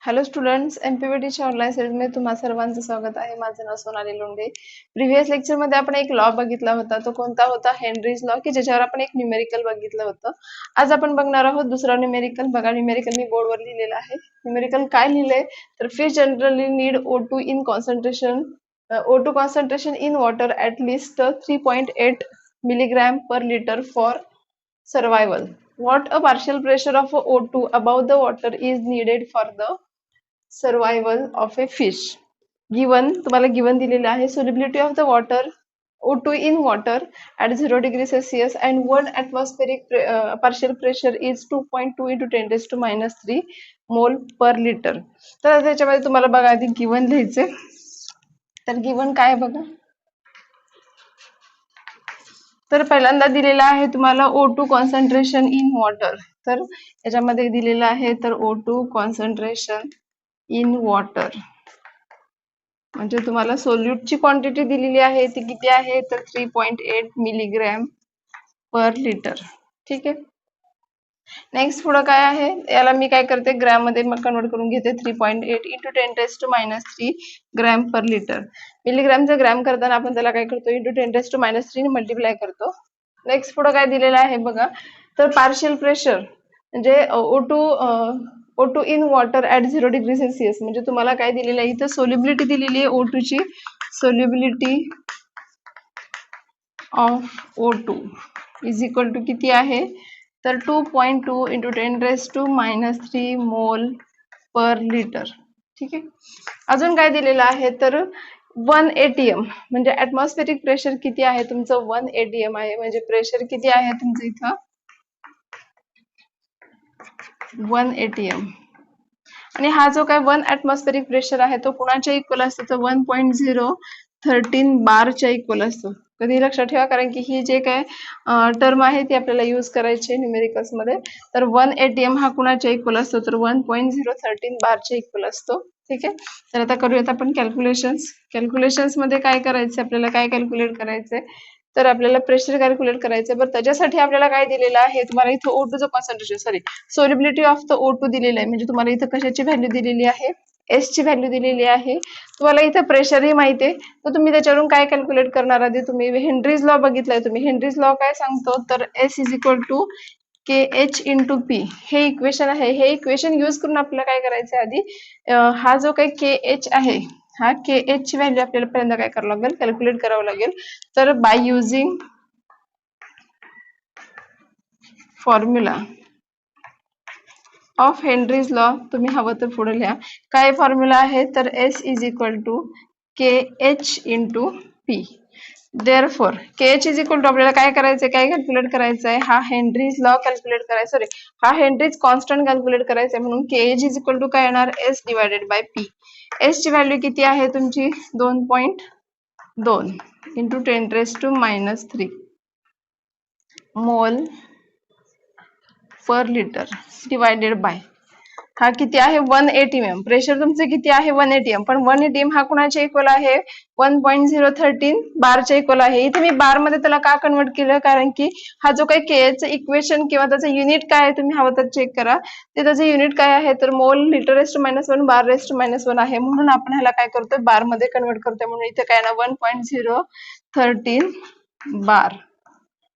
Hello students, एमपीबीटीच्या online सेरीजमध्ये तुम्हा सर्वांचं स्वागत आहे. माझं नाव सोनाली लोंढे. प्रिव्हियस लेक्चरमध्ये आपण एक लॉ बघितला होता. तो कोणता होता? हेनरीज लॉ, की ज्याच्यावर आपण एक न्यूमेरिकल बघितलं होतं. आज आपण बघणार आहोत दुसरा न्यूमेरिकल. बघा, न्यूमेरिकल मी बोर्डवर लिहिलेलं आहे. न्यूमेरिकल काय लिहिलंय तर fish generally need O2 in concentration O2 concentration in water at least 3.8 milligram per liter for survival. What a partial pressure of O2 above the water is needed for the survival of a fish. Given तुम्हाला given दिलेलं आहे. Solubility of the water O2 in water at 0 degree Celsius and 1 atmospheric partial pressure is 2.2 into 10 raised to minus 3 mole per liter. तर त्याच्यामध्ये तुम्हाला बघा आधी given लिहायचे. तर गिवन काय बघा, तर पहिल्यांदा दिलेला आहे तुम्हाला O2 कॉन्सन्ट्रेशन इन वॉटर. तर याच्यामध्ये दिलेलं आहे तर O2 कॉन्सन्ट्रेशन इन वॉटर म्हणजे तुम्हाला सोल्यूटची क्वांटिटी दिलेली आहे ती किती आहे तर 3.8 मिलीग्रॅम पर लिटर. ठीक आहे. नेक्स्ट पुढे काय आहे, याला मी काय करते ग्रॅम मध्ये कन्वर्ट करून घेते. 3.8 into 10 raise to minus 3 gram per litre. मिलीग्रॅमचा ग्रॅम करताना आपण त्याला काय करतो into 10 raise to minus 3 multiply करतो. नेक्स्ट पुढे काय दिलेलं आहे बघा, तर पार्शियल प्रेशर म्हणजे O2 in water at 0 degree Celsius म्हणजे तुम्हाला काय दिलेलं आहे इथं सोल्युबिलिटी दिलेली आहे O2 ची. Solubility of O2 is equal to किती आहे तर 2.2 इंटू 10 रेज टू मायनस 3 मोल पर लिटर. ठीक आहे. अजून काय दिलेलं आहे तर 1 ATM म्हणजे ऍटमॉस्फेरिक प्रेशर किती आहे तुमचं 1 ATM आहे. म्हणजे प्रेशर किती आहे तुमचं इथं 1 ATM. आणि हा जो काय 1 ऍटमॉस्फेरिक प्रेशर आहे तो कुणाच्या इक्वल असतो तर 1.013 बारच्या इक्वल असतो. कधी लक्षात ठेवा, कारण की ही जे काय टर्म आहे ती आपल्याला यूज करायची आहे न्यूमेरिकल्स मध्ये. तर 1 ATM हा कुणाच्या इक्वल असतो तर 1.013 बारच्या इक्वल असतो. ठीक आहे. तर आता करूयात आपण कॅल्क्युलेशन्स मध्ये काय करायचं आपल्याला, काय कॅल्क्युलेट करायचंय तर आपल्याला प्रेशर कॅल्क्युलेट करायचंय. बरं, त्याच्यासाठी आपल्याला काय दिलेलं आहे तुम्हाला इथं O2 चं concentration solubility of the O2 दिलेलं आहे. म्हणजे तुम्हाला इथं कशाची व्हॅल्यू दिलेली आहे S ची व्हॅल्यू दिलेली आहे. तुम्हाला इथं प्रेशरही माहिती आहे, तर तुम्ही त्याच्यावरून काय कॅल्क्युलेट करणार आधी तुम्ही हेनरीज लॉ बघितलाय. तुम्ही हेनरीज लॉ काय सांगतो तर S is equal to KH into P हे इक्वेशन आहे. हे इक्वेशन यूज करून आपल्याला काय करायचं आधी हा जो काही KH आहे हा KH ची व्हॅल्यू आपल्याला पहिल्यांदा काय करावं लागेल कॅल्क्युलेट करावं लागेल. तर by using formula of Henry's law तुम्ही हवं तर पुढे लिहा. काय फॉर्म्युला आहे तर S is equal to KH into P. Therefore KH is equal to आपल्याला काय करायचंय, काय कॅल्क्युलेट करायचंय हा हेनरीज लॉ कॅल्क्युलेट करायचा. सॉरी, हा हेनरीज कॉन्स्टंट कॅल्क्युलेट करायचा म्हणून KH इज इक्वल टू काय येणार S divided by P. S ची व्हॅल्यू किती आहे तुमची 2.2 इंटू 10 रेज टू मायनस 3 मोल पर लिटर डिवायडेड बाय हा किती आहे 1 ATM. प्रेशर तुमचं किती आहे 1 ATM, पण 1 ATM हा कुणाच्या इक्वल आहे 1.013 बारच्या इक्वल आहे. इथे मी बार मध्ये त्याला का कन्वर्ट केलं कारण की हा जो काही KH इक्वेशन किंवा त्याचं युनिट काय आहे तुम्ही हवं तर चेक करा. ते त्याचं युनिट काय आहे तर मोल लिटर रेस्ट मायनस 1 बार रेस्ट मायनस 1 आहे. म्हणून आपण ह्याला काय करतोय बार मध्ये कन्वर्ट करतोय. म्हणून इथे काय ना 1.013 बार.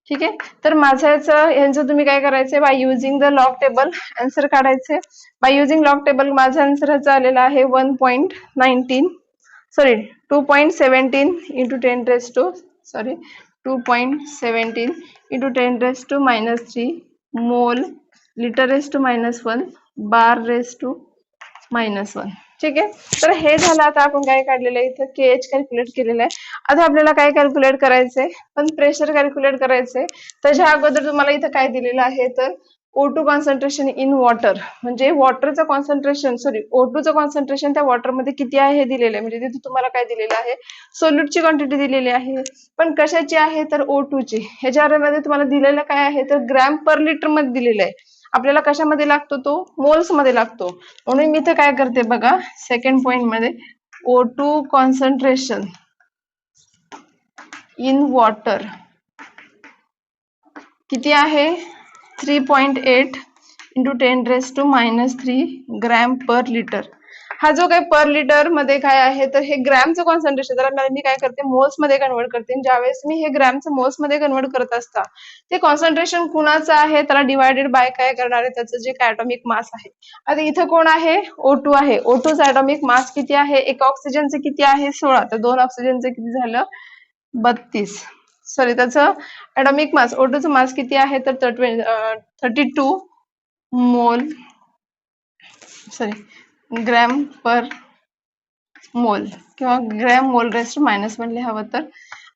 ठीक आहे. तर माझं यांचं तुम्ही काय करायचंय by using the log table answer काढायचे. बाय युझिंग लॉग टेबल माझा आन्सर ह्याचा आलेला आहे 2.17 into 10 raise to 2.17 into 10 raise to minus 3 mole litre raise to minus 1 bar raise to minus 1. ठीक आहे. तर हे झालं. आता आपण काय काढलेलं आहे इथं KH कॅल्क्युलेट केलेलं आहे. आता आपल्याला काय कॅल्क्युलेट करायचंय पण प्रेशर कॅल्क्युलेट करायचंय. त्याच्या अगोदर तुम्हाला इथं काय दिलेलं आहे तर O2 कॉन्सन्ट्रेशन इन वॉटर म्हणजे वॉटरचं कॉन्सन्ट्रेशन O2 चं कॉन्सन्ट्रेशन त्या वॉटरमध्ये किती आहे हे दिलेलं आहे. म्हणजे तिथे तुम्हाला काय दिलेलं आहे सोल्यूटची क्वांटिटी दिलेली आहे. पण कशाची आहे तर O2 ची. ह्याच्यामध्ये तुम्हाला दिलेलं काय आहे तर ग्रॅम पर लिटर मध्ये दिलेलं आहे. आपल्याला कशामध्ये लागतो तो मोल्स मध्ये लागतो. म्हणून मी इथे काय करते बघा सेकंड पॉइंट मध्ये O2 कॉन्सन्ट्रेशन इन वॉटर किती आहे 3.8 इंटू 10⁻³ ग्रॅम पर लिटर. हा जो काय पर लिटर मध्ये काय आहे तर हे ग्रॅमचं कॉन्सन्ट्रेशन, तर मी काय करते मोल्स मध्ये कन्वर्ट करते. ज्यावेळेस मी हे ग्रॅमचं मोल्स मध्ये कन्वर्ट करत असता ते कॉन्सन्ट्रेशन कुणाचं आहे त्याला डिवायडेड बाय काय करणार आहे, त्याचं जे काय ॲटॉमिक मास आहे. आता इथं कोण आहे, O2 आहे. O2चं ॲटॉमिक मास किती आहे, एका ऑक्सिजनचं किती आहे 16, तर 2 ऑक्सिजनचं किती झालं 32. सॉरी त्याचं ॲटॉमिक मास O2चं मास किती आहे तर 32 मोल सॉरी ग्रॅम पर मोल किंवा ग्रॅम मोल रेस्ट -1 लिहावं तर.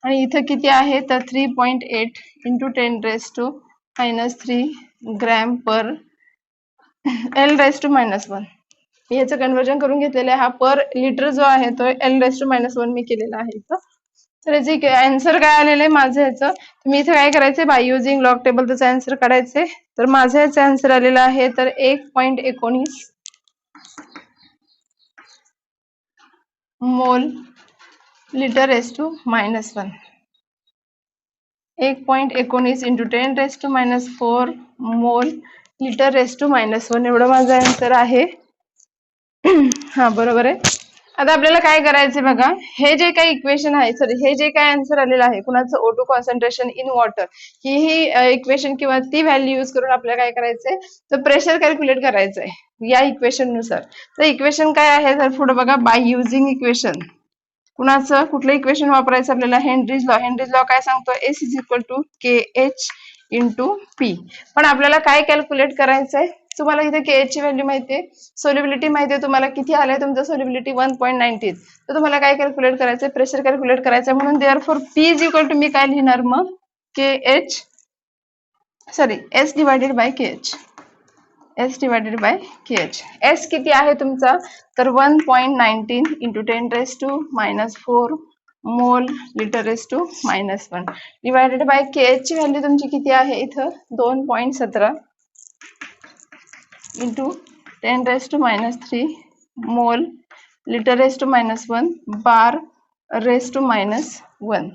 आणि इथं किती आहे तर 3.8 इंटू 10⁻³ ग्रॅम पर L⁻⁻1. याचं कन्वर्जन करून घेतलेलं आहे. हा पर लिटर जो आहे तो L⁻⁻1 मी केलेला आहे इथं. तर याचे आन्सर काय आलेलं आहे माझं ह्याचं, तुम्ही इथे काय करायचंय बाय युजिंग लॉग टेबल त्याचं आन्सर काढायचंय. तर माझं याचं आन्सर आलेलं आहे तर 1.19 मोल लिटर (-1). 1.19 इंटू 10⁻⁴ मोल लिटर (-1) एवढं माझं आन्सर आहे. हा बरोबर आहे. आता आपल्याला काय करायचंय बघा, हे जे काही इक्वेशन आहे सॉरी हे जे काही आन्सर आलेलं आहे कुणाचं O2 concentration in water, he equation किंवा ती व्हॅल्यू यूज करून आपल्याला काय करायचंय तर प्रेशर कॅल्क्युलेट करायचंय या इक्वेशन नुसार. तर इक्वेशन काय आहे तर पुढे बघा बाय युजिंग इक्वेशन कुणाचं कुठलं इक्वेशन वापरायचं आपल्याला, हेनरीज लॉ. हेनरीज लॉ काय सांगतो S = KH × P. पण आपल्याला काय कॅल्क्युलेट करायचंय, तुम्हाला इथे KH ची व्हॅल्यू माहितीये, सोल्युबिलिटी माहितीये तुम्हाला किती आलंय तुमचं सोल्युबिलिटी 1.19. तर तुम्हाला काय कॅल्क्युलेट करायचंय प्रेशर कॅल्क्युलेट करायचंय. म्हणून देअरफॉर P = मी काय लिहिणार मग KH sorry S divided bye KH. S divided bye KH. S किती आहे तुमचा तर 1.19 इंटू 10⁻⁴ मोल लिटर (-1) डिवायडेड बाय KH ची व्हॅल्यू तुमची किती आहे इथं 2.17 इंटू 10⁻³ मोल लिटर (-1) बार (-1).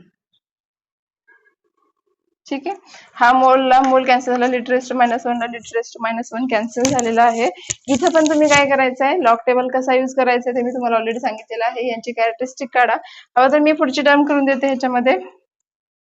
ठीक आहे. हा मोलला मोल कॅन्सल झाला, लिटर (-1) ला लिटर (-1) कॅन्सल झालेला आहे. इथं पण तुम्ही काय करायचं आहे लॉग टेबल कसा यूज करायचा ते मी तुम्हाला ऑलरेडी सांगितलेलं आहे. यांची कॅरेक्टरिस्टिक काढा. आता तर मी पुढची टर्म करून देते ह्याच्यामध्ये.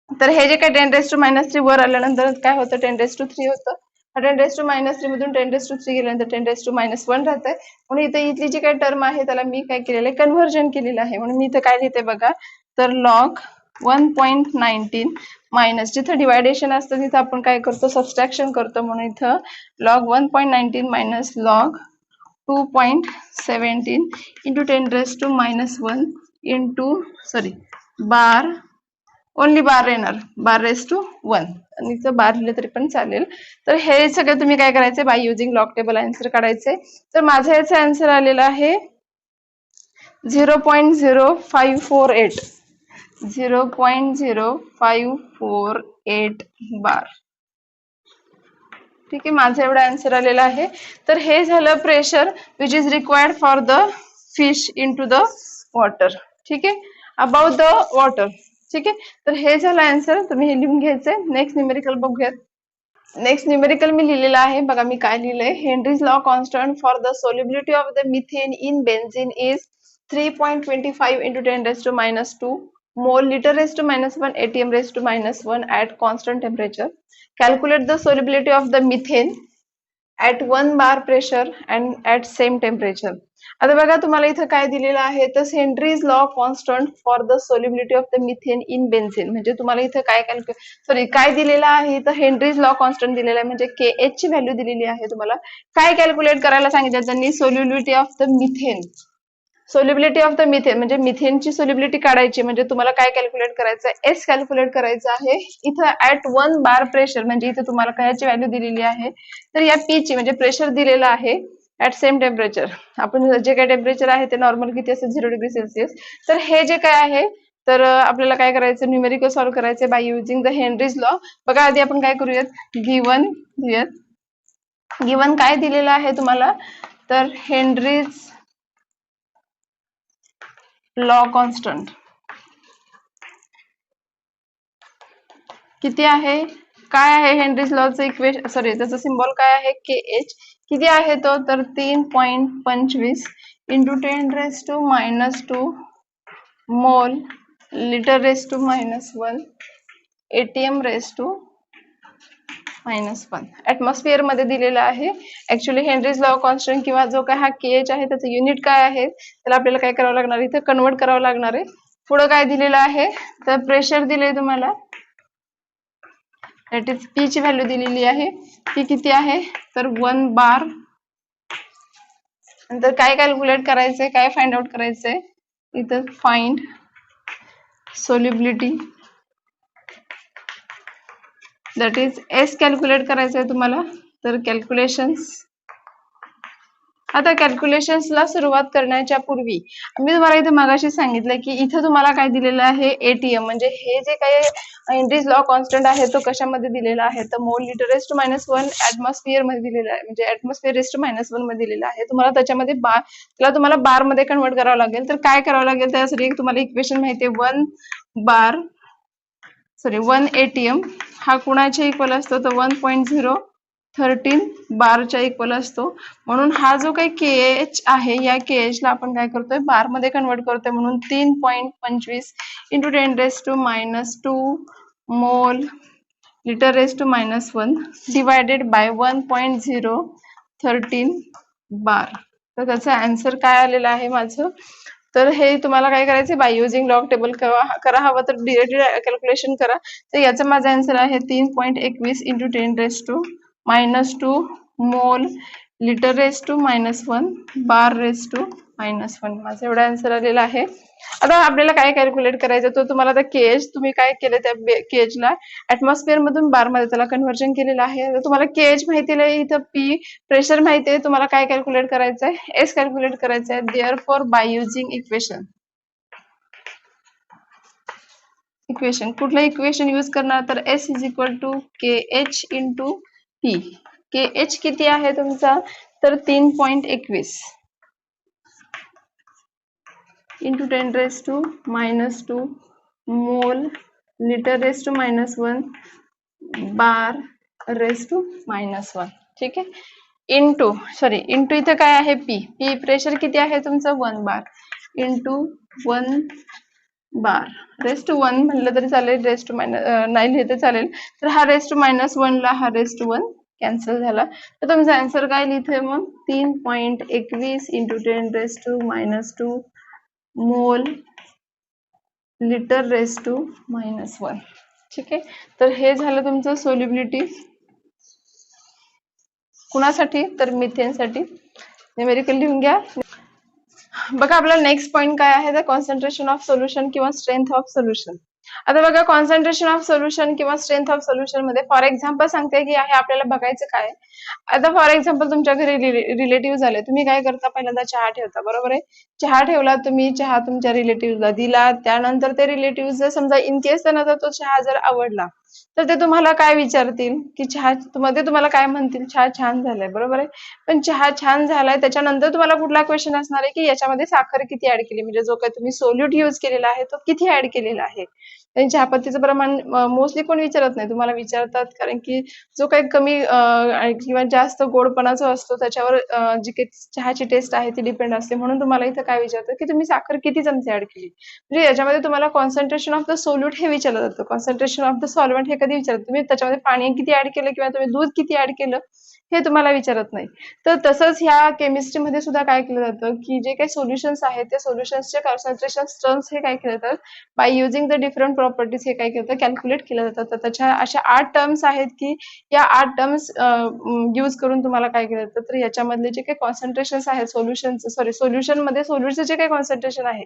तर हे जे काय 10⁻³ वर आल्यानंतर काय होतं 10⁻³ होतं. 10⁻³ मधून 10⁻³ गेल्यानंतर 10⁻1 राहतंय. म्हणून इथे इथली जी काही टर्म आहे त्याला मी काय केलेलं आहे कन्व्हर्जन केलेलं आहे. म्हणून मी इथं काय लिहिते बघा तर लॉग 1.19 मायनस जिथं डिवायडेशन असतं तिथं आपण काय करतो सबस्ट्रॅक्शन करतो. म्हणून इथं log 1.19 minus log 2.17 into 10⁻1 into sorry bar only bar येणार बार (-1) आणि इथं बार लिहिलं तरी पण चालेल. तर हे सगळं तुम्ही काय करायचंय by using log table answer काढायचंय. तर माझं याचं आन्सर आलेलं आहे 0.0548 0.0548 बार. ठीक आहे, माझं एवढं आन्सर आलेलं आहे. तर हे झालं pressure which is required for the fish into the water. ठीक आहे, अबाउट द वॉटर. ठीक आहे, तर हे झालं आन्सर. तुम्ही हे लिहून घ्यायचंय. नेक्स्ट न्यूमेरिकल बघूयात. नेक्स्ट न्यूमेरिकल मी लिहिलेलं आहे बघा, मी काय लिहिलंय Henry's law constant for the solubility of the methane in benzene is 3.25 into 10⁻² मोल litre (-1) ATM (-1) at constant temperature. Calculate the solubility of the methane at 1 bar pressure and at same temperature. आता बघा तुम्हाला इथं काय दिलेलं आहे तर Henry's law constant for the solubility of the methane in benzene. म्हणजे तुम्हाला इथं काय दिलेलं आहे तर हेनरीज लॉ कॉन्स्टंट दिलेला आहे म्हणजे KH ची व्हॅल्यू दिलेली आहे. तुम्हाला काय कॅल्क्युलेट करायला सांगितलं त्यांनी solubility of the methane. Solubility of the methane म्हणजे मिथेनची सोल्युबिलिटी काढायची म्हणजे तुम्हाला काय कॅल्क्युलेट करायचं आहे S कॅल्क्युलेट करायचं आहे. इथं ऍट 1 बार प्रेशर म्हणजे इथे तुम्हाला कायची व्हॅल्यू दिलेली आहे तर या P ची म्हणजे प्रेशर दिलेलं आहे ऍट सेम टेम्परेचर. आपण जे काय टेम्परेचर आहे ते नॉर्मल किती असेल 0°C. तर हे जे काय आहे तर आपल्याला काय करायचं न्यूमेरिकल सॉल्व्ह करायचं by using the Henry's law. बघा आधी आपण काय करूयात गिवन काय दिलेलं आहे तुम्हाला तर हेनरीज लॉ कॉन्स्टंट किती आहे काय आहे हेनरीज लॉचं इक्वेशन, सॉरी त्याचा सिम्बॉल काय आहे, के एच. किती आहे तो, तर 3.25 into 10⁻⁻² mole litre raise to -1 ATM raise to -1 atmosphere मध्ये दिलेला आहे. ऍक्च्युली हेनरीज लॉ कॉन्स्टंट किंवा जो काय हा केएच आहे त्याचं युनिट काय आहे, त्याला आपल्याला काय करावं लागणार आहे, इथे कन्वर्ट करावं लागणार आहे. पुढे काय दिलेलं आहे, तर प्रेशर दिले तुम्हाला, दॅट इज पी ची व्हॅल्यू दिलेली आहे. ती किती आहे, तर 1 बार. नंतर काय कॅल्क्युलेट करायचंय, काय फाइंड आउट करायचंय, इथं find solubility, that is S calculate करायचं आहे तुम्हाला. तर कॅल्क्युलेशन्स, आता कॅल्क्युलेशन्सला सुरुवात करण्याच्या पूर्वी मी तुम्हाला इथे मागाशी सांगितलं की इथं तुम्हाला काय दिलेलं आहे, एटीएम म्हणजे हे जे काही हेनरीज लॉ कॉन्स्टंट आहे तो कशामध्ये दिलेला आहे, तर मोल लिटर रेस टू -1 ऍटमॉस्फिअर मध्ये दिलेला आहे, म्हणजे ऍटमॉस्फिअर रेस टू -1 मध्ये दिलेला आहे. तुम्हाला त्याच्यामध्ये तुम्हाला बार मध्ये कन्वर्ट करावं लागेल. तर काय करावं लागेल, त्यासाठी तुम्हाला इक्वेशन माहिती आहे, 1 ATM हा कुणाच्या इक्वल असतो, तर 1.013 बारच्या इक्वल असतो. म्हणून हा जो काही केएच आहे, या केएच ला आपण काय करतोय, बार मध्ये कन्वर्ट करतोय. म्हणून 3.25 इंटू 10⁻² मोल litre raise to -1 divided by 1.013 bar. तर त्याचा आन्सर काय आलेला आहे माझं, तर हे तुम्हाला काय करायचं, बाय युजिंग लॉग टेबल करा हवं तर डिरेक्टली कॅल्क्युलेशन करा. तर याचा माझा आन्सर आहे 3.21 इंटू 10⁻² मोल litre raise to -1 bar raise to -1. माझा एवढा आन्सर आलेला आहे. आता आपल्याला काय कॅल्क्युलेट करायचं, तो तुम्हाला आता केएच तुम्ही काय केलं, त्या केएचला ऍटमॉस्फिअर मधून बार मध्ये त्याला कन्व्हर्जन केलेलं आहे. तर तुम्हाला केएच माहिती आहे, इथं पी प्रेशर माहिती आहे, तुम्हाला काय कॅल्क्युलेट करायचं आहे, एस कॅल्क्युलेट करायचं आहे. देअरफॉर बाय युजिंग इक्वेशन कुठलं इक्वेशन यूज करणार, तर S is equal to K H into P. K H किती आहे तुमचा, तर 3.21 इंटू 10⁻² मोल litre raise to -1 bar raise to -1. ठीक आहे. इंटू इथं काय आहे, पी प्रेशर किती आहे तुमचं, 1 bar into 1 bar raise to 1 म्हणलं तरी चालेल, रेस टू नाही लिहिलं चालेल. तर हा रेस टू -1 ला हा रेस टू 1 कॅन्सल झाला. तर तुमचा आन्सर काय लिहितोय मग, 3.21 इंटू 10⁻² मोल लिटर रेस टू -1. ठीक आहे. तर हे झालं तुमचं सोल्युबिलिटी कुणासाठी, तर मिथेनसाठी. न्यूमेरिकल लिहून घ्या. बघा आपला नेक्स्ट पॉइंट काय आहे, द कॉन्सन्ट्रेशन ऑफ सोल्युशन किंवा स्ट्रेंथ ऑफ सोल्युशन. आता बघा कॉन्सन्ट्रेशन ऑफ सोल्युशन किंवा स्ट्रेंथ ऑफ सोल्युशन मध्ये फॉर एक्झाम्पल सांगते की आहे आपल्याला बघायचं काय. आता फॉर एक्झाम्पल तुमच्या घरी रिलेटिव्ह झाले, तुम्ही काय करता, पहिल्यांदा चहा ठेवता, बरोबर आहे. चहा ठेवला तुम्ही, चहा तुमच्या रिलेटिव्हला दिला, त्यानंतर ते रिलेटिव्ह जर समजा इन केस त्यांना तो चहा जर आवडला, तर ते तुम्हाला काय विचारतील की चहा मध्ये तुम्हाला काय म्हणतील, चहा छान झालाय, बरोबर आहे. पण चहा छान झालाय त्याच्यानंतर तुम्हाला कुठला क्वेश्चन असणार आहे की याच्यामध्ये साखर किती ऍड केली, म्हणजे जो काही तुम्ही सोल्यूट यूज केलेला आहे तो किती ऍड केलेला आहे. चहापत्तीचं प्रमाण मोस्टली कोण विचारत नाही, तुम्हाला विचारतात, कारण की जो काही कमी किंवा जास्त गोडपणा जो असतो त्याच्यावर जी काही चहाची टेस्ट आहे ती डिपेंड असते. म्हणून तुम्हाला इथं काय विचारतं की तुम्ही साखर किती चमचे ऍड केली, म्हणजे याच्यामध्ये तुम्हाला कॉन्सन्ट्रेशन ऑफ द सोल्यूट हे विचारलं जातं. कॉन्सन्ट्रेशन ऑफ द सॉल्व्हंट हे कधी विचारतं, तुम्ही त्याच्यामध्ये पाणी किती ऍड केलं किंवा तुम्ही दूध किती ऍड केलं हे तुम्हाला विचारत नाही. तर तसंच ह्या केमिस्ट्रीमध्ये सुद्धा काय केलं जातं की जे काही सोल्युशन्स आहेत त्या सोल्युशन्सचे कॉन्सन्ट्रेशन टर्म्स हे काय केलं जातात, by using the different properties हे काय केलं कॅल्क्युलेट केलं जातं. तर त्याच्या अशा 8 टर्म्स आहेत की या 8 टर्म्स यूज करून तुम्हाला काय केलं जातं, तर याच्यामधले जे काही कॉन्सन्ट्रेशन आहेत सोल्युशन मध्ये सोल्यूटचं जे काही कॉन्सन्ट्रेशन आहे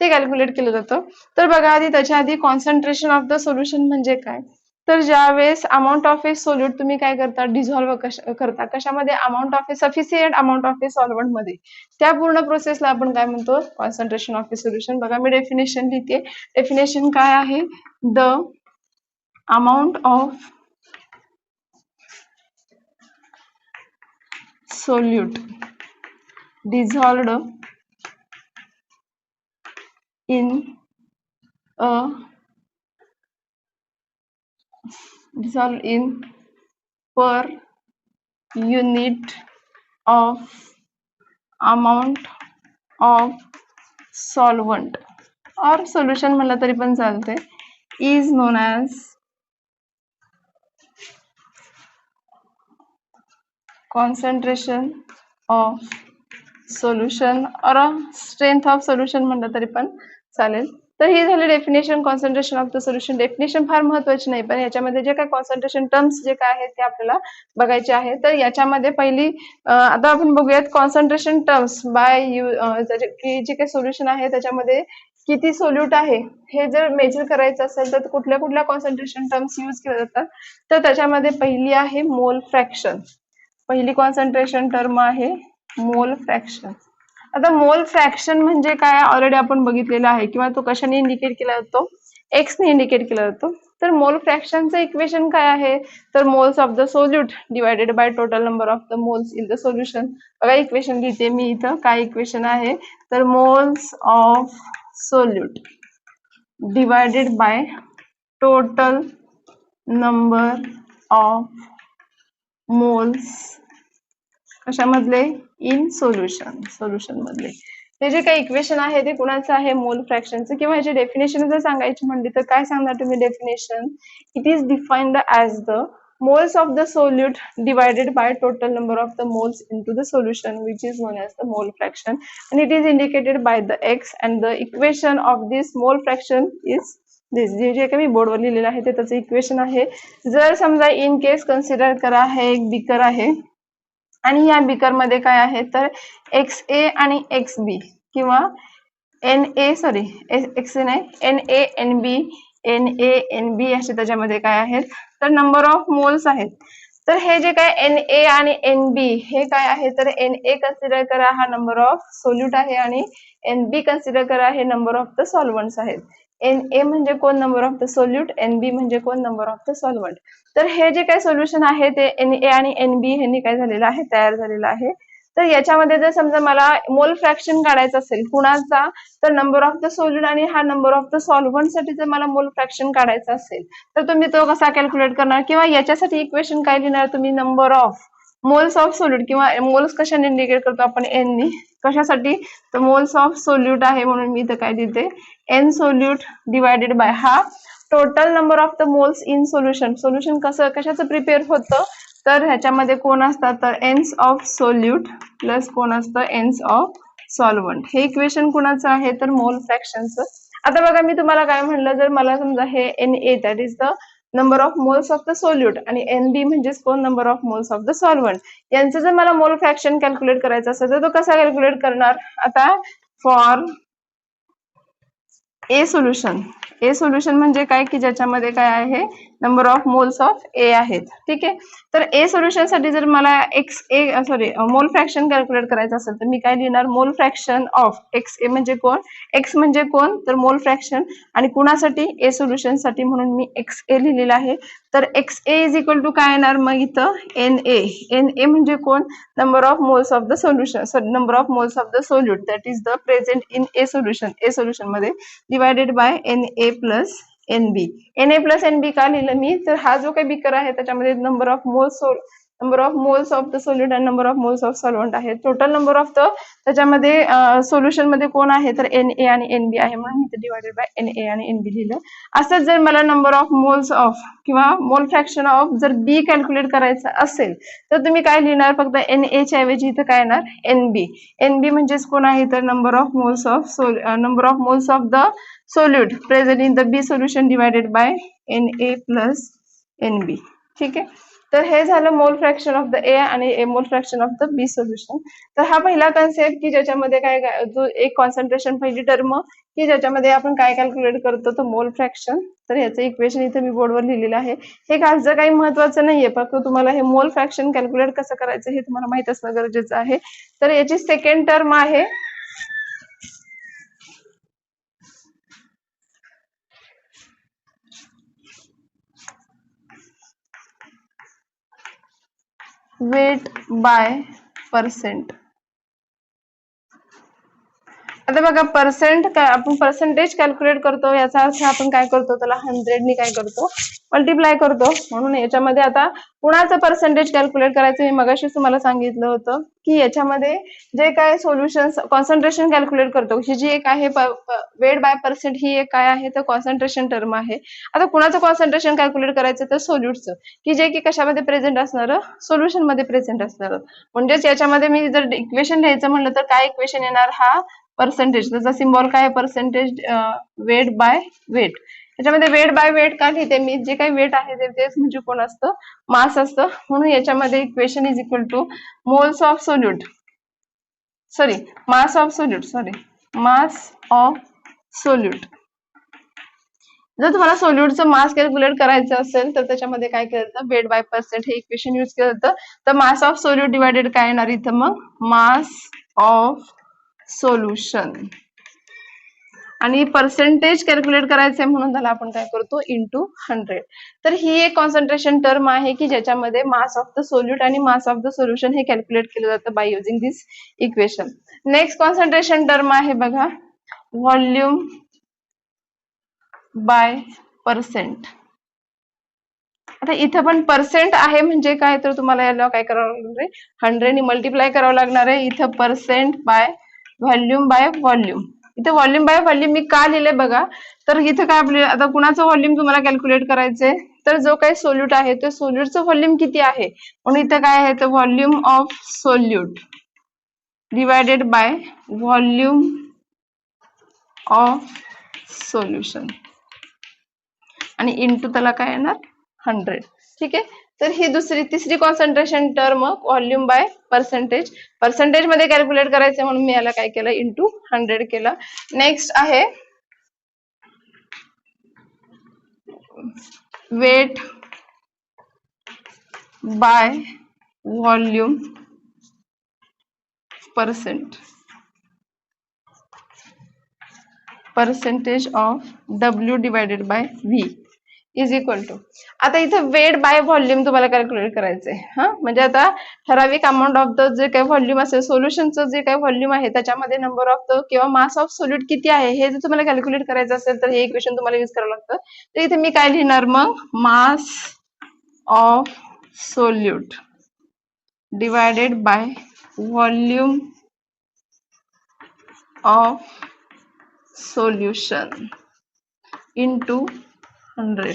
ते कॅल्क्युलेट केलं जातं. तर बघा आधी त्याच्या आधी कॉन्सन्ट्रेशन ऑफ द सोल्युशन म्हणजे काय, तर ज्यावेळेस अमाऊंट ऑफ ए सोल्यूट तुम्ही काय करता, डिझॉल्व्ह करता कशामध्ये, amount of a sufficient amount of A solvent मध्ये, त्या पूर्ण प्रोसेसला आपण काय म्हणतो, कॉन्सन्ट्रेशन ऑफ ए सोल्युशन. बघा मी डेफिनेशन लिहिते. डेफिनेशन काय आहे, the amount of solute dissolved in a dissolved in per unit of amount of solvent or solution म्हणलं तरी पण चालते, is known as concentration of solution or strength of solution म्हणलं तरी पण चालेल. तर ही झाली definition concentration of the solution. Definition फार महत्वाची नाही, पण याच्यामध्ये जे काय कॉन्सन्ट्रेशन टर्म्स जे काय आहेत ते आपल्याला बघायचे आहे. तर याच्यामध्ये पहिली आता आपण बघूयात कॉन्सन्ट्रेशन टर्म्स बाय की जे काही सोल्युशन आहे त्याच्यामध्ये किती सोल्यूट आहे हे जर मेजर करायचं असेल तर कुठल्या कुठल्या कॉन्सन्ट्रेशन टर्म्स यूज केल्या जातात. तर त्याच्यामध्ये पहिली आहे मोल फ्रॅक्शन. पहिली कॉन्सन्ट्रेशन टर्म आहे मोल फ्रॅक्शन. आता मोल फ्रॅक्शन म्हणजे काय ऑलरेडी आपण बघितलेलं आहे किंवा तो कशाने इंडिकेट केला जातो, एक्स ने इंडिकेट केला जातो. तर मोल फ्रॅक्शनचं इक्वेशन काय आहे, तर moles of the solute divided by total number of the moles in the solution. बघा इक्वेशन लिहिते मी इथं, काय इक्वेशन आहे, तर moles of solute divided by total number of moles कशामधले, इन सोल्युशन, सोल्युशन मधले. हे जे काही इक्वेशन आहे ते कुणाचं आहे, मोल फ्रॅक्शनचं. किंवा ह्याची डेफिनेशन जर सांगायची म्हणली तर काय सांगणार तुम्ही definition, it is defined as the moles of the solute divided by total number of the moles into the solution which is non as the mole fraction and it is indicated by the x and the equation of this mole fraction is this. जे काही मी बोर्डवर लिहिलेलं आहे ते त्याचं equation आहे. जर समजा इन केस कन्सिडर करा हे एक बीकर आहे आणि या बीकर मध्ये काय आहे तर एक्स ए आणि एक्स बी किंवा N A sorry X A नाही N A N B N A N B असे त्याच्यामध्ये काय आहेत तर नंबर ऑफ मोल्स आहेत. तर हे जे काय एन ए आणि एन बी हे काय आहे तर एन ए कन्सिडर करा हा नंबर ऑफ सोल्यूट आहे आणि एन बी कन्सिडर करा हे नंबर ऑफ द सॉल्वंट्स आहेत. एन ए म्हणजे कोण, number of the solute, N B म्हणजे कोण, नंबर ऑफ द सॉल्वंट. तर हे जे काही सोल्युशन आहे ते एन ए आणि एन बी यांनी काय झालेलं आहे, तयार झालेलं आहे. तर याच्यामध्ये जर समजा मला मोल फ्रॅक्शन काढायचं असेल कुणाचा, तर नंबर ऑफ द सोल्यूट आणि हा नंबर ऑफ द सॉल्वंट साठी जर मला मोल फ्रॅक्शन काढायचा असेल तर तुम्ही तो कसा कॅल्क्युलेट करणार, किंवा याच्यासाठी इक्वेशन काय लिहिणार तुम्ही, number of moles of solute किंवा मोल्स कशाने इंडिकेट करतो आपण, एन नी. कशासाठी तर मोल्स ऑफ सोल्यूट आहे म्हणून मी इथं काय देते, एन सोल्यूट डिवायडेड बाय हा total number of the moles in solution. Solution कसं कशाचं प्रिपेअर होतं तर ह्याच्यामध्ये कोण असतात तर एन्स ऑफ सोल्यूट प्लस कोण असतं एन्स ऑफ सॉल्वंट. हे इक्वेशन कुणाचं आहे तर मोल फ्रॅक्शनचं. आता बघा मी तुम्हाला काय म्हणलं, जर मला समजा हे n A that is the number of moles of the solute आणि एन बी म्हणजेच कोण, number of moles of the solvent, यांचं जर मला मोल फ्रॅक्शन कॅल्क्युलेट करायचं असेल तर तो कसा कॅल्क्युलेट करणार. आता for a solution, a solution म्हणजे काय की ज्याच्यामध्ये काय आहे नंबर ऑफ मोल्स ऑफ ए आहेत. ठीक आहे, तर ए सोल्युशन साठी जर मला एक्स ए सॉरी मोल फ्रॅक्शन कॅल्क्युलेट करायचं असेल तर मी काय लिहिणार, मोल फ्रॅक्शन ऑफ एक्स ए म्हणजे कोण, एक्स म्हणजे कोण तर मोल फ्रॅक्शन, आणि कुणासाठी ए सोल्युशन साठी म्हणून मी एक्स ए लिहिलेला आहे. तर x A is equal to काय येणार मग इथं एन ए, एन ए म्हणजे कोण, number of moles of the solution sorry number of moles of the solute that is the present in a solution, a solution मध्ये divided by N A plus N B. N A plus N B का लिहिलं मी, तर हा जो काही beaker आहे त्याच्यामध्ये number of moles of the solute आणि number of moles of solvent आहे. टोटल नंबर ऑफ द त्याच्यामध्ये सोल्युशन मध्ये कोण आहे तर एन ए आणि एन बी आहे म्हणून इथे डिवायडेड बाय एन ए आणि एन बी लिहिलं. असंच जर मला नंबर ऑफ मोल्स ऑफ किंवा मोल फ्रॅक्शन ऑफ जर बी कॅल्क्युलेट करायचं असेल तर तुम्ही काय लिहिणार, फक्त एन ए च्या ऐवजी इथं काय येणार एन बी. एन बी म्हणजेच कोण आहे तर number of moles of the solute present in the B solution divided by N A plus N B. ठीक आहे, तर हे झालं मोल फ्रॅक्शन ऑफ द ए आणि mole fraction of the B solution. तर हा पहिला कन्सेप्ट की ज्याच्यामध्ये काय जो एक कॉन्सन्ट्रेशन पहिली टर्म की ज्याच्यामध्ये आपण काय कॅल्क्युलेट करतो तर मोल फ्रॅक्शन. तर ह्याचं इक्वेशन इथे मी बोर्डवर लिहिलेलं आहे. हे खासचं काही महत्वाचं नाहीये, फक्त तुम्हाला हे मोल फ्रॅक्शन कॅल्क्युलेट कसं करायचं हे तुम्हाला माहित असणं गरजेचं आहे. तर याची सेकंड टर्म आहे वेट बाय पर्सेंट. आता बघा पर्सेंट काय आपण पर्सेंटेज कॅल्क्युलेट करतो याचा अर्थ आपण काय करतो त्याला 100 ने काय करतो मल्टिप्लाय करतो. म्हणून याच्यामध्ये आता कुणाचं पर्सेंटेज कॅल्क्युलेट करायचं मी मगाशीच तुम्हाला सांगितलं होतं की याच्यामध्ये जे काय सोल्युशन कॉन्सन्ट्रेशन कॅल्क्युलेट करतो ही जी एक आहे वेट बाय पर्सेंट ही एक काय आहे तर कॉन्सन्ट्रेशन टर्म आहे. आता कुणाचं कॉन्सन्ट्रेशन कॅल्क्युलेट करायचं तर सोल्यूटचं की जे की कशामध्ये प्रेझेंट असणार सोल्युशन मध्ये प्रेझेंट असणार. म्हणजेच याच्यामध्ये मी जर इक्वेशन लिहायचं म्हणलं तर काय इक्वेशन येणार हा पर्सेंटेज त्याचा सिम्बॉल काय पर्सेंटेज वेट बाय वेट. याच्यामध्ये वेट बाय वेट का लिहिते मी जे काही वेट आहे तेच म्हणजे कोण असतं मास असतं. म्हणून याच्यामध्ये equation is equal two moles of solute mass of solute. जर तुम्हाला सोल्यूटचं मास कॅल्क्युलेट करायचं असेल तर त्याच्यामध्ये काय केलं जातं वेट बाय पर्सेंट हे इक्वेशन यूज केलं जातं. तर मास ऑफ सोल्यूट डिवायडेड काय येणार इथं मग मास ऑफ सोल्युशन आणि पर्सेंटेज कॅल्क्युलेट करायचंय म्हणून त्याला आपण काय करतो इंटू 100. तर ही एक कॉन्सन्ट्रेशन टर्म आहे की ज्याच्यामध्ये मास ऑफ द सोल्यूट आणि मास ऑफ द सोल्युशन हे कॅल्क्युलेट केलं जातं by using this equation. Next concentration term आहे बघा व्हॉल्यूम बाय पर्सेंट. आता इथं पण पर्सेंट आहे म्हणजे काय तर तुम्हाला याला काय करावं लागणार आहे 100 ने मल्टिप्लाय करावं लागणार आहे. इथं percent by volume by volume. इथं व्हॉल्यूम बाय व्हॉल्यूम मी का लिहिले बघा तर इथं काय आपले आता कुणाचं व्हॉल्यूम तुम्हाला कॅल्क्युलेट करायचंय तर जो काही सोल्यूट आहे तो सोल्यूटचं व्हॉल्यूम किती आहे म्हणून इथं काय आहे तर volume of solute divided by volume of solution आणि इंटू त्याला काय येणार 100. ठीक आहे. तर ही तिसरी concentration term volume by percentage मध्ये कॅल्क्युलेट करायचं म्हणून मी याला काय केलं इंटू 100 केलं. नेक्स्ट आहे weight by volume percentage of W divided by V is equal to. आता इथं वेट बाय व्हॉल्यूम तुम्हाला कॅल्क्युलेट करायचंय हा म्हणजे आता ठराविक अमाऊंट ऑफ द जे काही व्हॉल्यूम असेल सोल्युशनचं जे काही व्हॉल्यूम आहे त्याच्यामध्ये नंबर ऑफ द किंवा मास ऑफ सोल्यूट किती आहे हे जर तुम्हाला कॅल्क्युलेट करायचं असेल तर हे इक्वेशन तुम्हाला यूज करावं लागतं. तर इथे मी काय लिहिणार मग mass of solute divided by volume of solution into 100.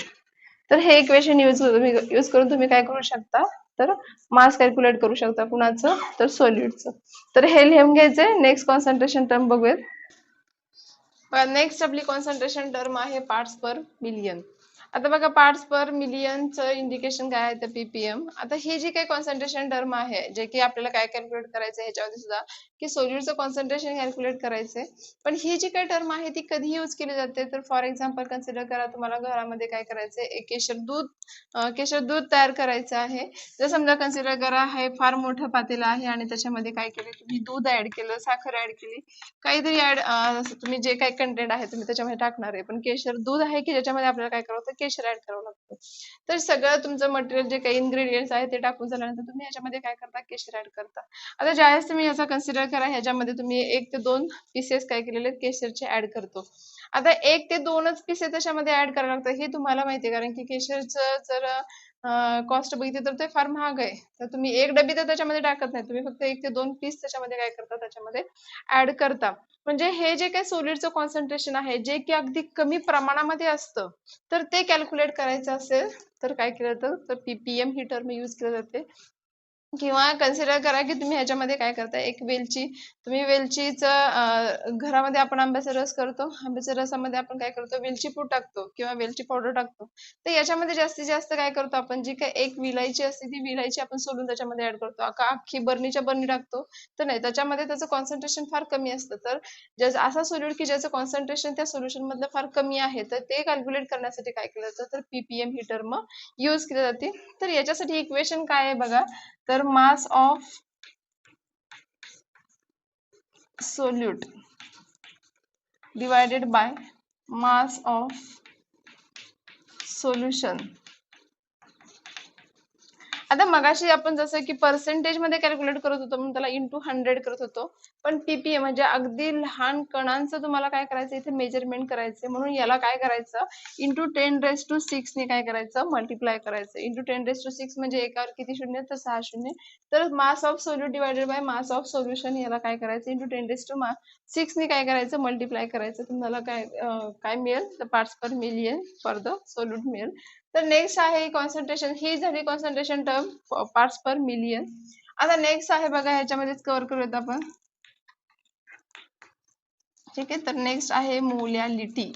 तर हे इक्वेशन यूज करून तुम्ही काय करू शकता तर मास कॅल्क्युलेट करू शकता कुणाचं तर सोल्यूटचं. तर हे लिहून घ्यायचंय. नेक्स्ट कॉन्सन्ट्रेशन टर्म बघूयात. नेक्स्ट आपली कॉन्सन्ट्रेशन टर्म आहे पार्ट्स पर मिलियन. आता बघा पार्ट्स पर मिलियनचं इंडिकेशन काय आहे तर पीपीएम. आता ही जी काही कॉन्सन्ट्रेशन टर्म आहे जे की आपल्याला काय कॅल्क्युलेट करायचं ह्याच्यामध्ये सुद्धा की सोल्यूटचं कॉन्सन्ट्रेशन कॅल्क्युलेट करायचंय. पण ही जी काही टर्म आहे ती कधी यूज केली जाते तर फॉर एक्झाम्पल कन्सिडर करा तुम्हाला घरामध्ये काय करायचंय एक केशर दूध तयार करायचं आहे. जर समजा कन्सिडर करा हे फार मोठं पातेलं आहे आणि त्याच्यामध्ये काय केलं तुम्ही दूध ऍड केलं साखर ऍड केली काहीतरी तुम्ही जे काही कंटेंट आहे तुम्ही त्याच्यामध्ये टाकणार आहे पण केशर दूध आहे की ज्याच्यामध्ये आपल्याला काय करावं लागतं केशर ऍड करावं लागतं. तर सगळं तुमचं मटेरियल जे काही इन्ग्रेडियंट्स आहे ते टाकून झाल्यानंतर तुम्ही ह्याच्यामध्ये काय करता केशर ऍड करता. आता ज्यावेळेस तुम्ही याचा कन्सिडर करा ह्याच्यामध्ये तुम्ही 1 ते 2 पीसेस काय केलेले केशरचे ऍड करतो. आता 1 ते 2च पीसेस त्याच्यामध्ये ऍड करावं लागतं हे तुम्हाला माहिती आहे कारण की केशरचं जर कॉस्ट बघितली तर ते फार महाग आहे. तर तुम्ही एक डबी तर त्याच्यामध्ये टाकत नाही तुम्ही फक्त 1 ते 2 पीस त्याच्यामध्ये काय करता त्याच्यामध्ये ऍड करता. म्हणजे हे जे काही सोल्यूटचं कॉन्सन्ट्रेशन आहे जे की अगदी कमी प्रमाणामध्ये असतं तर ते कॅल्क्युलेट करायचं असेल तर काय केलं जातं तर पीपीएम ही टर्म यूज केली जाते. किंवा कन्सिडर करा की तुम्ही ह्याच्यामध्ये काय करताय एक वेलची तुम्ही वेलचीचं घरामध्ये आपण आंब्याचा रस करतो आंब्याच्या रसामध्ये आपण काय करतो वेलची पूड टाकतो किंवा वेलची पावडर टाकतो. तर याच्यामध्ये जास्तीत जास्त काय करतो आपण जी काही एक विलायची असते ती विलायची आपण सोलून त्याच्यामध्ये ऍड करतो अख्खी बर्नीच्या बर्नी टाकतो तर नाही त्याच्यामध्ये त्याचं कॉन्सन्ट्रेशन फार कमी असतं. तर असा सोल्यूट की ज्याचं कॉन्सन्ट्रेशन त्या सोल्युशन मधलं फार कमी आहे तर ते कॅल्क्युलेट करण्यासाठी काय केलं जातं तर पीपीएम ही टर्म यूज केली जाते. तर याच्यासाठी इक्वेशन काय आहे बघा तर mass of solute divided by mass of solution. आता मगाशी आपण जसं की पर्सेंटेज मध्ये कॅल्क्युलेट करत होतो म्हणून त्याला इंटू 100 करत होतो, पण पीपीए म्हणजे अगदी लहान कणांचं तुम्हाला काय करायचं इथे मेजरमेंट करायचं, म्हणून याला काय करायचं इंटू 10⁶ ने काय करायचं मल्टिप्लाय करायचं. इंटू 10⁶ म्हणजे एकावर किती शून्य तर 6 शून्य. तर mass of solute divided by mass of solution याला काय करायचं इंटू 10⁶ ने काय करायचं मल्टिप्लाय करायचं. तुम्हाला काय मिळेल तर parts per million for the solute मिळेल. तर नेक्स्ट आहे कॉन्सन्ट्रेशन, ही झाली कॉन्सन्ट्रेशन टर्म पार्ट्स पर मिलियन. आता नेक्स्ट आहे बघा, ह्याच्यामध्येच कव्हर करूयात आपण. ठीक आहे, तर नेक्स्ट आहे मोलॅलिटी.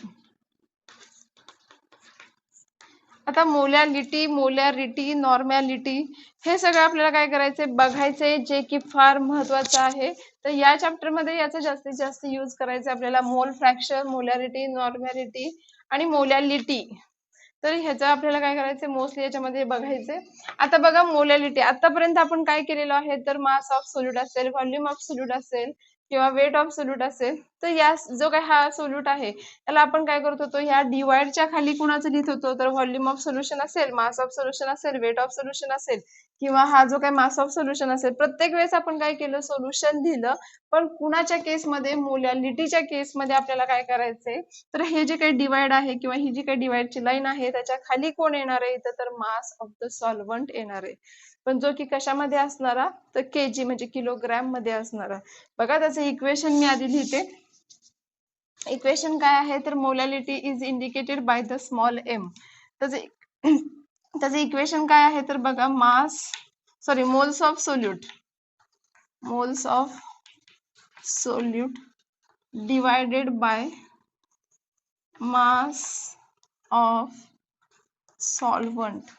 आता मोलॅरिटी, नॉर्मॅलिटी हे सगळं आपल्याला काय करायचंय बघायचंय, जे की फार महत्वाचं आहे. तर या चॅप्टर मध्ये याचा जास्तीत जास्त यूज करायचा आपल्याला. मोल फ्रॅक्शन, मोलॅरिटी, नॉर्मॅलिटी आणि मोलॅलिटी. तर ह्याचं आपल्याला काय करायचंय मोस्टली याच्यामध्ये बघायचंय. आता बघा मोलॅलिटी, आतापर्यंत आपण काय केलेलं आहे तर मास ऑफ सोल्यूट असेल, व्हॉल्यूम ऑफ सोल्यूट असेल किंवा वेट ऑफ सोल्यूट असेल, तर या जो काही हा सोल्यूट आहे त्याला आपण काय करत होतो, ह्या डिवाइडच्या खाली कुणाचं लिहित होतो तर व्हॉल्यूम ऑफ सोल्युशन असेल, मास ऑफ सोल्युशन असेल, वेट ऑफ सोल्युशन असेल किंवा हा जो काही मास ऑफ सोल्युशन असेल, प्रत्येक वेळेस आपण काय केलं सोल्युशन दिलं. पण कुणाच्या केसमध्ये मोलॅलिटीच्या केसमध्ये आपल्याला काय करायचंय तर हे जे काही डिवाइड आहे किंवा ही जी काही डिवाइडची लाईन आहे त्याच्या खाली कोण येणार आहे इथं तर मास ऑफ द सॉल्व्हंट येणार आहे. पण जो की कशामध्ये असणारा तर केजी म्हणजे किलोग्रॅम मध्ये असणारा. बघा त्याचं इक्वेशन मी आधी लिहिते. इक्वेशन काय आहे तर molality is indicated by the small M. त्याचं इक्वेशन काय आहे तर बघा moles of solute divided by mass of solvent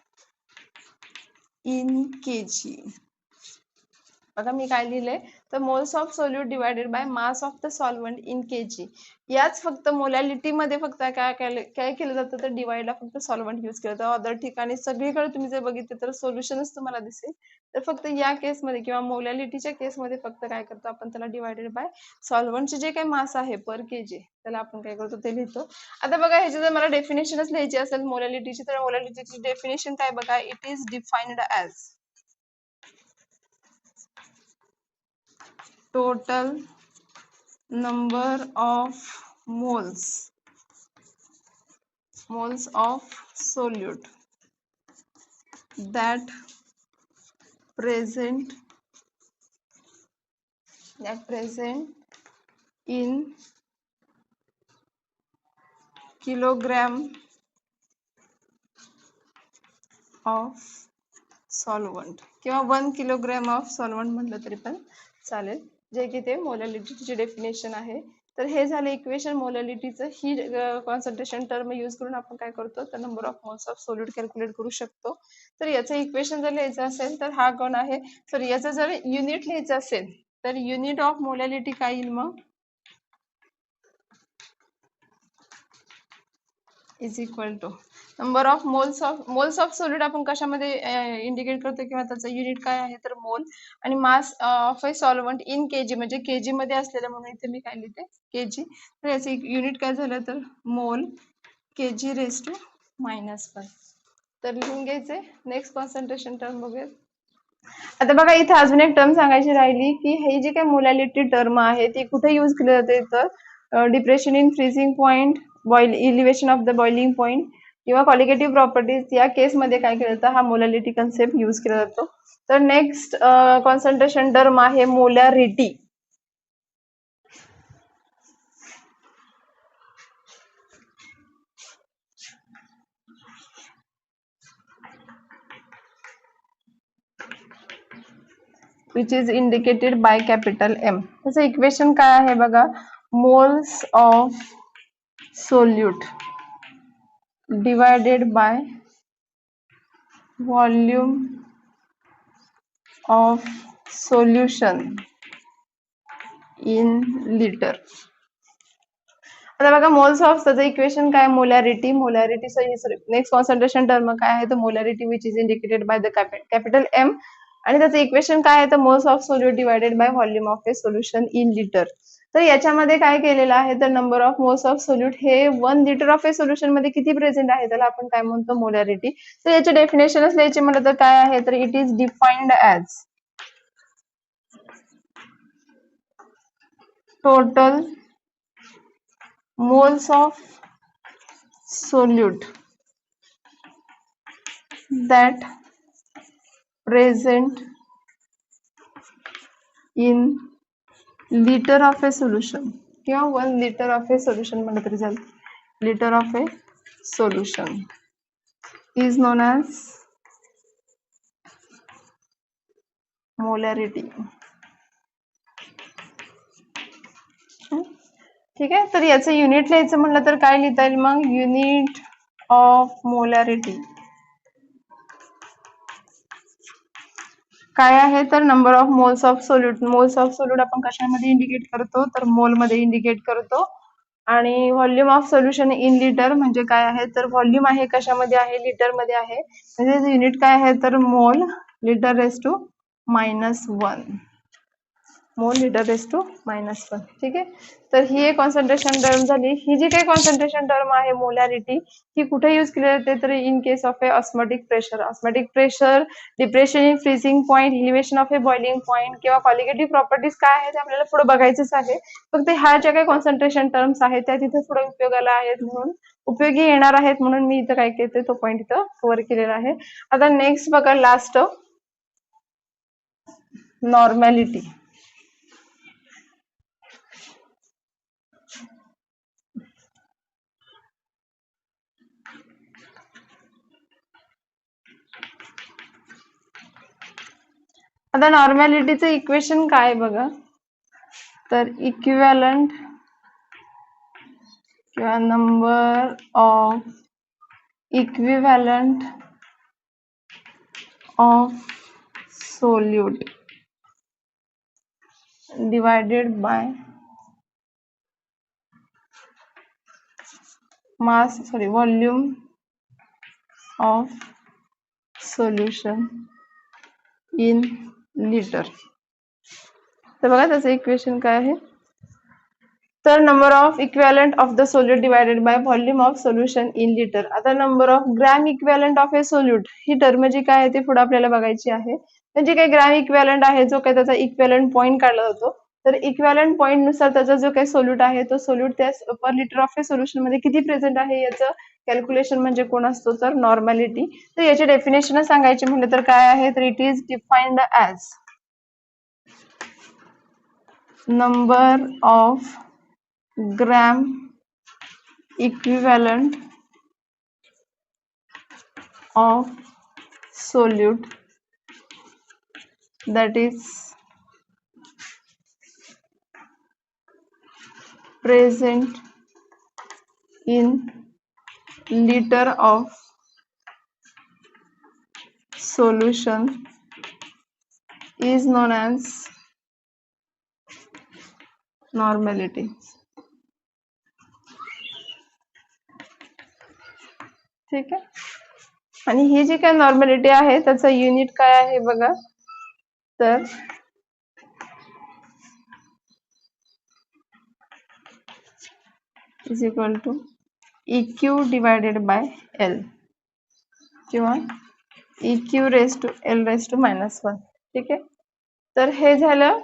in KG. बघा मी काय लिहिलंय तर moles of solute divided by mass of the solvent in KG. याच फक्त मोलॅलिटी मध्ये फक्त काय केलं जातं तर डिवाइडला फक्त सॉल्व्हंट यूज केलं जातं. अदर ठिकाणी सगळीकडे तुम्ही जर बघितलं तर सोल्युशनच तुम्हाला दिसेल. तर फक्त या केसमध्ये किंवा मोलॅलिटीच्या केसमध्ये फक्त काय करतो आपण त्याला डिवायडेड बाय सॉल्व्हंटचे जे काही मास आहे पर केजी त्याला आपण काय करतो ते लिहितो. आता बघा ह्याची जर मला डेफिनेशनच लिहायची असेल मोलॅलिटीची तर मोलॅलिटीची डेफिनेशन काय बघा, it is defined as total number of moles of solute that present in kilogram of solvent किंवा 1 किलोग्रॅम ऑफ सॉल्व्हंट म्हटलं तरी पण चालेल, जे की ते मोलॅलिटीची डेफिनेशन आहे. तर हे झालं इक्वेशन मोलॅलिटीचं. ही कॉन्सन्ट्रेशन टर्म यूज करून आपण काय करतो तर number of moles of solute calculate करू शकतो. तर याचं इक्वेशन जर लिहायचं असेल तर हा कोण आहे, तर याचं जर युनिट लिहायचं असेल तर युनिट ऑफ मोलॅलिटी काय येईल मग is equal to number of moles of solute आपण कशामध्ये इंडिकेट करतो किंवा त्याचं युनिट काय आहे तर मोल, आणि mass of A solvent in KG म्हणजे केजी मध्ये असलेलं म्हणून इथे मी काय लिहिते केजी. तर याचं युनिट काय झालं तर मोल केजी रेज टू -1. तर लिहून घ्यायचे. नेक्स्ट कॉन्सन्ट्रेशन टर्म बघूया. आता बघा इथे अजून एक टर्म सांगायची राहिली की ही जी काही मोलॅलिटी टर्म आहे ती कुठे यूज केली जाते तर depression in freezing point, elevation of the boiling point किंवा क्वालिटेटिव्ह प्रॉपर्टीज या केसमध्ये काय केलं जातं हा मोलॅलिटी कन्सेप्ट यूज केला जातो. तर नेक्स्ट कॉन्सन्ट्रेशन टर्म आहे molarity. which is indicated by capital M. त्याचं इक्वेशन काय आहे बघा, moles of solute divided by volume of solution in liter. आता बघा मोल्स ऑफ त्याचं इक्वेशन काय मोलॅरिटी. नेक्स्ट कॉन्सन्ट्रेशन टर्म काय आहे तर molarity which is indicated by the capital M, आणि त्याचं इक्वेशन काय आहे तर moles of solute divided by volume of a solution in litre. तर याच्यामध्ये काय केलेलं आहे तर number of moles of solute हे 1 लिटर ऑफ ए सोल्युशन मध्ये किती प्रेझेंट आहे त्याला आपण काय म्हणतो मोलॅरिटी. तर याचे डेफिनेशनच लिहायचे म्हटलं तर काय आहे तर it is defined as total moles of solute that present in liter of a solution किंवा 1 liter of a solution म्हटलं तरी चालेल. liter of a solution is known as molarity. ठीक आहे. तर याचं युनिट लिहायचं म्हटलं तर काय लिहिता येईल मग युनिट ऑफ मोलॅरिटी काय आहे तर number of moles of solute. Moles of solute आपण कशामध्ये इंडिकेट करतो तर मोल मध्ये इंडिकेट करतो. आणि volume of solution in litre म्हणजे काय आहे तर व्हॉल्यूम आहे कशामध्ये आहे लिटर मध्ये आहे. म्हणजे युनिट काय आहे तर मोल लिटर रेस टू -1 मोल लिटर रेस टू -1. ठीक आहे. तर ही एक कॉन्सन्ट्रेशन टर्म झाली. ही जी काही कॉन्सन्ट्रेशन टर्म आहे मोलॅरिटी ही कुठे यूज केली जाते तर in case of A osmotic pressure. Osmotic pressure, depression in freezing point, elevation of A boiling point किंवा क्वालिटेटिव्ह प्रॉपर्टीज काय आहेत आपल्याला पुढे बघायचंच आहे. फक्त ह्या ज्या काही कॉन्सन्ट्रेशन टर्म्स आहेत त्या तिथे पुढे उपयोगाला आहेत म्हणून उपयोगी येणार आहेत म्हणून मी इथं काय केलं तो पॉईंट इथं कव्हर केलेला आहे. आता नेक्स्ट बघा लास्ट नॉर्मॅलिटी. आता नॉर्मॅलिटीचं इक्वेशन काय बघा तर इक्विव्हॅलंट किंवा number of equivalent of solute divided by mass volume of solution in litre. तर बघा त्याचं इक्वेशन काय आहे तर number of equivalent of the solute divided by volume of solution in litre. आता number of gram equivalent of a solute ही term जी काय आहे ते पुढे आपल्याला बघायची आहे. म्हणजे काही ग्रॅम इक्विव्हॅलंट आहे जो काही त्याचा इक्विव्हॅलंट पॉईंट काढला जातो तर इक्विव्हॅलंट पॉईंट नुसार त्याचा जो काही सोल्यूट आहे तो सोल्यूट त्या per litre of a solution मध्ये किती प्रेझेंट आहे याचं कॅल्क्युलेशन म्हणजे कोण असतो तर नॉर्मॅलिटी. तर याचे डेफिनेशन सांगायचे म्हटलं तर काय आहे तर it is defined as number of gram equivalent of solute that is present in liter of solution is known as normality. ठीक आहे. आणि ही जी काय नॉर्मॅलिटी आहे त्याचं युनिट काय आहे बघा तर is equal to EQ divided by L किंवा EQ raise to L raise to -1. ठीक आहे. तर हे झालं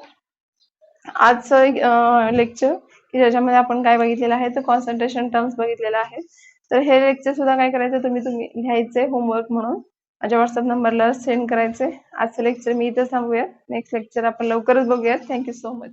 आजचं लेक्चर की ज्याच्यामध्ये आपण काय बघितलेलं आहे तर कॉन्सन्ट्रेशन टर्म्स बघितलेलं आहे. तर हे लेक्चर सुद्धा काय करायचं तुम्ही लिहायचे होमवर्क म्हणून माझ्या व्हॉट्सअप नंबरला सेंड करायचे. आजचं लेक्चर मी इथं थांबूया. नेक्स्ट लेक्चर आपण लवकरच बघूयात. Thank you so much.